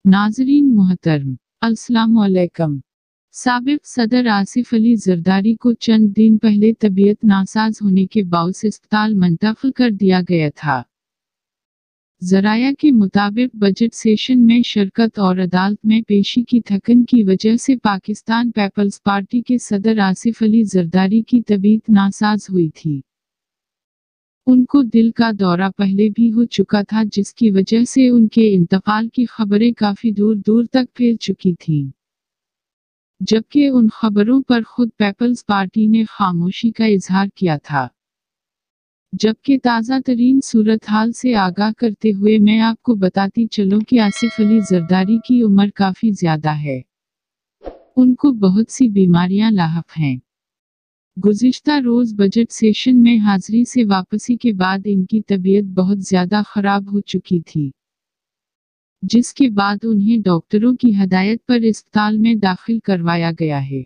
नाज़रीन मोहतरम, अस्सलामुअलैकुम। साबिक़ सदर आसिफ अली जरदारी को चंद दिन पहले तबीयत नासाज होने के बायस अस्पताल मुंतकिल कर दिया गया था। ज़राया के मुताबिक बजट सेशन में शिरकत और अदालत में पेशी की थकन की वजह से पाकिस्तान पीपल्स पार्टी के सदर आसिफ अली जरदारी की तबीयत नासाज हुई थी। उनको दिल का दौरा पहले भी हो चुका था, जिसकी वजह से उनके इंतकाल की खबरें काफी दूर दूर तक फैल चुकी थीं। जबकि उन खबरों पर खुद पीपल्स पार्टी ने खामोशी का इजहार किया था। जबकि ताज़ा तरीन सूरत हाल से आगाह करते हुए मैं आपको बताती चलूं कि आसिफ अली जरदारी की उम्र काफी ज्यादा है। उनको बहुत सी बीमारियां लाहक हैं। गुज़िश्ता रोज़ बजट सेशन में हाजिरी से वापसी के बाद इनकी तबीयत बहुत ज़्यादा ख़राब हो चुकी थी, जिसके बाद उन्हें डॉक्टरों की हदायत पर अस्पताल में दाखिल करवाया गया है।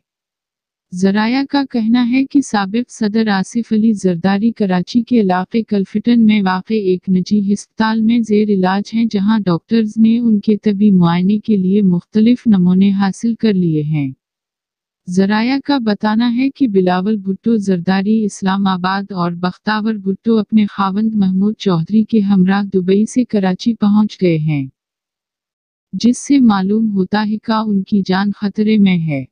ज़राया का कहना है कि साबिक़ सदर आसिफ अली जरदारी कराची के इलाके कलफटन में वाक़े एक निजी अस्पताल में ज़ेर इलाज हैं, जहां डॉक्टर्स ने उनके तबी मुआयने के लिए मुख्तलिफ नमूने हासिल कर लिए हैं। ज़राया का बताना है कि बिलावल भुट्टो जरदारी इस्लामाबाद और बख्तावर भुट्टो अपने खावंद महमूद चौधरी के हमराह दुबई से कराची पहुंच गए हैं, जिससे मालूम होता है कि उनकी जान खतरे में है।